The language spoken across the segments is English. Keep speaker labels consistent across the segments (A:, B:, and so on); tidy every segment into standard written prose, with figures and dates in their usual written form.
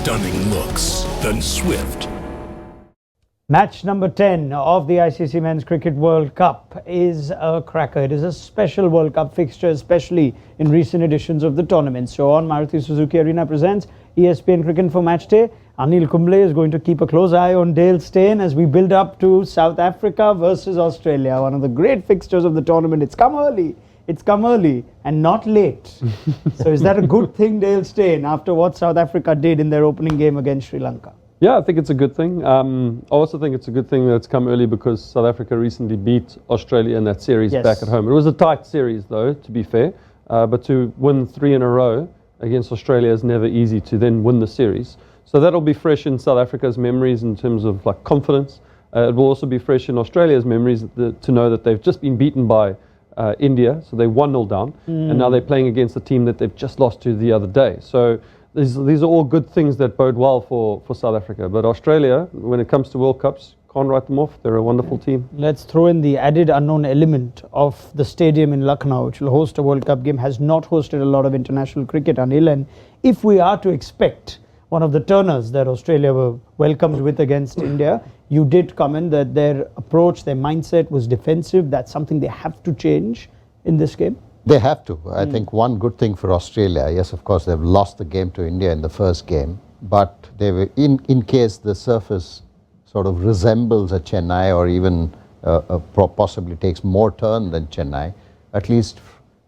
A: stunning looks than swift.
B: Match number 10 of the ICC Men's Cricket World Cup is a cracker. It is a special World Cup fixture, especially in recent editions of the tournament. So on Maruti Suzuki Arena presents ESPNcricinfo MatchDay. Anil Kumble is going to keep a close eye on Dale Steyn as we build up to South Africa versus Australia. One of the great fixtures of the tournament. It's come early and not late. So is that a good thing, Dale Steyn, after what South Africa did in their opening game against Sri Lanka?
C: Yeah, I think it's a good thing. I also think it's a good thing that it's come early because South Africa recently beat Australia in that series back at home. It was a tight series though, to be fair, but to win 3 in a row against Australia is never easy to then win the series. So that'll be fresh in South Africa's memories in terms of like confidence. It will also be fresh in Australia's memories to know that they've just been beaten by India, so they're 1-0 down, and now they're playing against a team that they've just lost to the other day. So these are all good things that bode well for South Africa. But Australia, when it comes to World Cups, can't write them off. They're a wonderful team.
B: Let's throw in the added unknown element of the stadium in Lucknow, which will host a World Cup game, has not hosted a lot of international cricket, Anil. And if we are to expect one of the turners that Australia were welcomed with against India, you did comment that their approach, their mindset was defensive. That's something they have to change in this game.
D: They have to. I think one good thing for Australia, yes, of course, they've lost the game to India in the first game, but they were in case the surface sort of resembles a Chennai or even possibly takes more turn than Chennai, at least,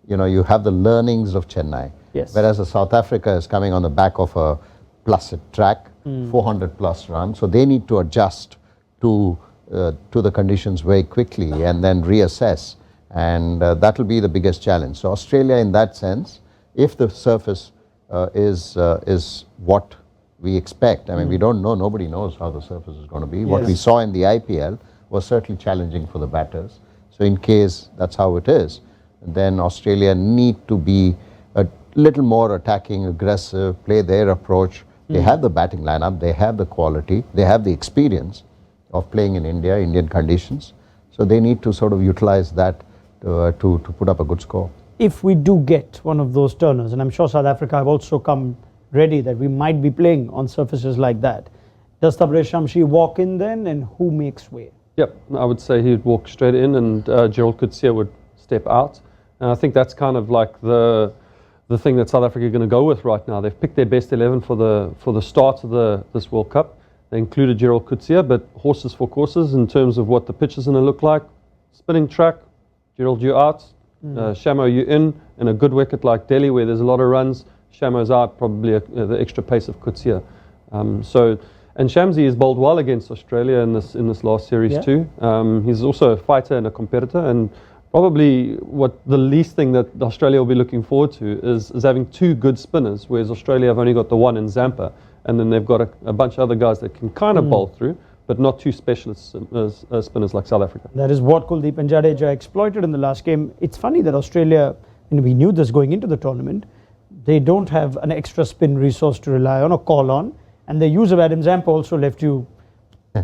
D: you know, you have the learnings of Chennai.
B: Yes.
D: Whereas South Africa is coming on the back of a placid track, 400 plus runs, so they need to adjust to the conditions very quickly and then reassess. And that will be the biggest challenge. So Australia, in that sense, if the surface is what we expect, I mean, we don't know, nobody knows how the surface is going to be. What we saw in the IPL was certainly challenging for the batters. So in case that's how it is, then Australia need to be a little more attacking, aggressive, play their approach. They have the batting lineup, they have the quality, they have the experience of playing in India, Indian conditions. So they need to sort of utilize that to put up a good score.
B: If we do get one of those turners, and I'm sure South Africa have also come ready that we might be playing on surfaces like that, does Tabraiz Shamsi walk in then, and who makes way?
C: Yep, I would say he would walk straight in and Gerald Coetzee would step out. And I think that's kind of like the thing that South Africa are going to go with right now. They've picked their best 11 for the start of this World Cup. They included Gerald Coetzee, but horses for courses in terms of what the pitch is going to look like. Spinning track, Gerald, you out, Shamo, you in a good wicket like Delhi where there's a lot of runs. Shamo's out, probably the extra pace of Coetzee. And Shamsi has bowled well against Australia in this last series too. He's also a fighter and a competitor, and probably what the least thing that Australia will be looking forward to is having 2 good spinners, whereas Australia have only got the one in Zampa, and then they've got a bunch of other guys that can kind of bowl through, but not 2 specialist spinners like South Africa.
B: That is what Kuldeep and Jadeja exploited in the last game. It's funny that Australia, and we knew this going into the tournament, they don't have an extra spin resource to rely on or call on, and the use of Adam Zampa also left you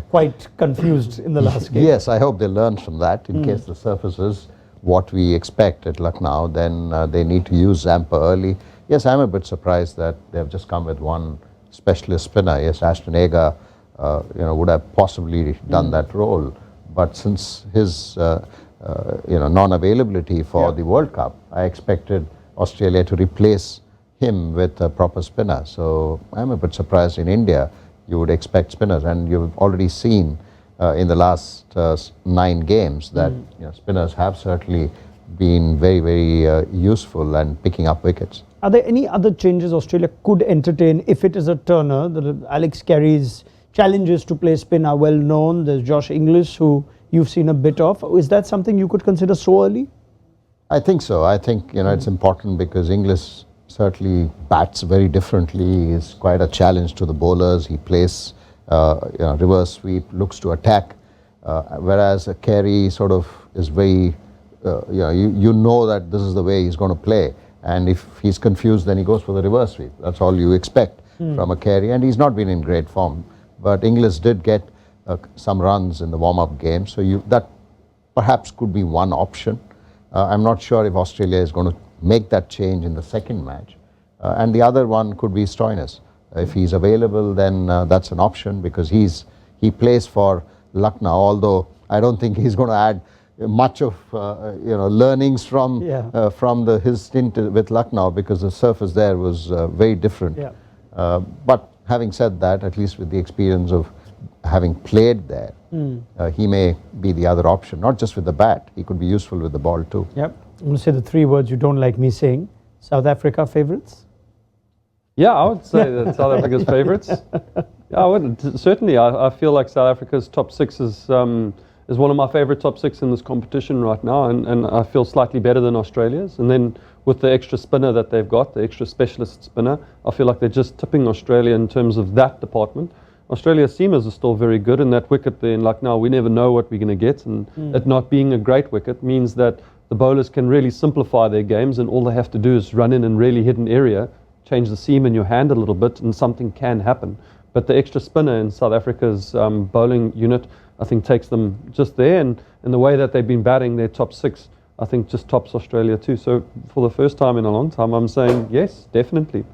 B: quite confused in the last game.
D: Yes, I hope they learn from that. In case the surface is what we expect at Lucknow, then they need to use Zampa early. Yes, I'm a bit surprised that they've just come with one specialist spinner. Yes, Ashton Agar would have possibly done that role, but since his non-availability for the World Cup, I expected Australia to replace him with a proper spinner. So I'm a bit surprised. In India you would expect spinners, and you've already seen in the last 9 games that spinners have certainly been very, very useful and picking up wickets.
B: Are there any other changes Australia could entertain if it is a turner? Alex Carey's challenges to play spin are well known. There's Josh Inglis, who you've seen a bit of. Is that something you could consider so early?
D: I think so. I think it's important because Inglis certainly bats very differently. He's quite a challenge to the bowlers. He plays reverse sweep, looks to attack, whereas Carey sort of is very, you know that this is the way he's going to play. And if he's confused, then he goes for the reverse sweep. That's all you expect from a Carey. And he's not been in great form. But Inglis did get some runs in the warm-up game. So that perhaps could be one option. I'm not sure if Australia is going to make that change in the second match. And the other one could be Steyn. If he's available, then that's an option because he plays for Lucknow, although I don't think he's going to add much of learnings from his stint with Lucknow because the surface there was very different. But having said that, at least with the experience of having played there, he may be the other option, not just with the bat. He could be useful with the ball too.
B: Yep. I'm going to say the three words you don't like me saying. South Africa favourites?
C: Yeah, I would say that South Africa's favourites. Yeah, I would. Certainly, I feel like South Africa's top six is one of my favourite top six in this competition right now, and I feel slightly better than Australia's. And then with the extra spinner that they've got, the extra specialist spinner, I feel like they're just tipping Australia in terms of that department. Australia's seamers are still very good, and that wicket there in Lucknow, we never know what we're going to get, and it not being a great wicket means that the bowlers can really simplify their games, and all they have to do is run in and really hit an area, change the seam in your hand a little bit, and something can happen. But the extra spinner in South Africa's bowling unit, I think, takes them just there, and the way that they've been batting their top six, I think, just tops Australia too. So for the first time in a long time, I'm saying yes, definitely.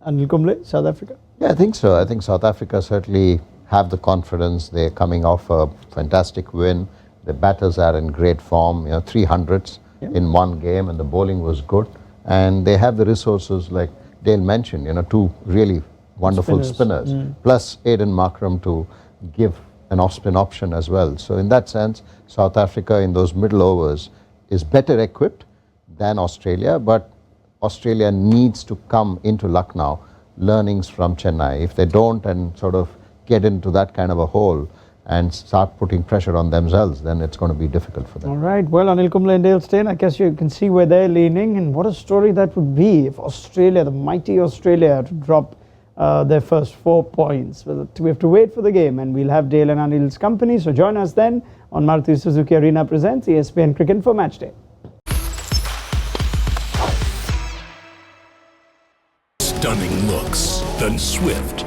B: Anil Kumble, South Africa?
D: Yeah, I think so. I think South Africa certainly have the confidence. They're coming off a fantastic win. The batters are in great form, 300s in one game, and the bowling was good. And they have the resources, like Dale mentioned, two really wonderful spinners, plus Aiden Markram to give an off-spin option as well. So in that sense, South Africa in those middle overs is better equipped than Australia, but Australia needs to come into Lucknow learnings from Chennai. If they don't and sort of get into that kind of a hole and start putting pressure on themselves, then it's going to be difficult for them.
B: All right. Well, Anil Kumble and Dale Steyn, I guess you can see where they're leaning, and what a story that would be if Australia, the mighty Australia, to drop their first 4 points. We have to wait for the game, and we'll have Dale and Anil's company. So join us then on Maruti Suzuki Arena presents ESPN Cricket for Matchday.
A: Stunning looks, then swift,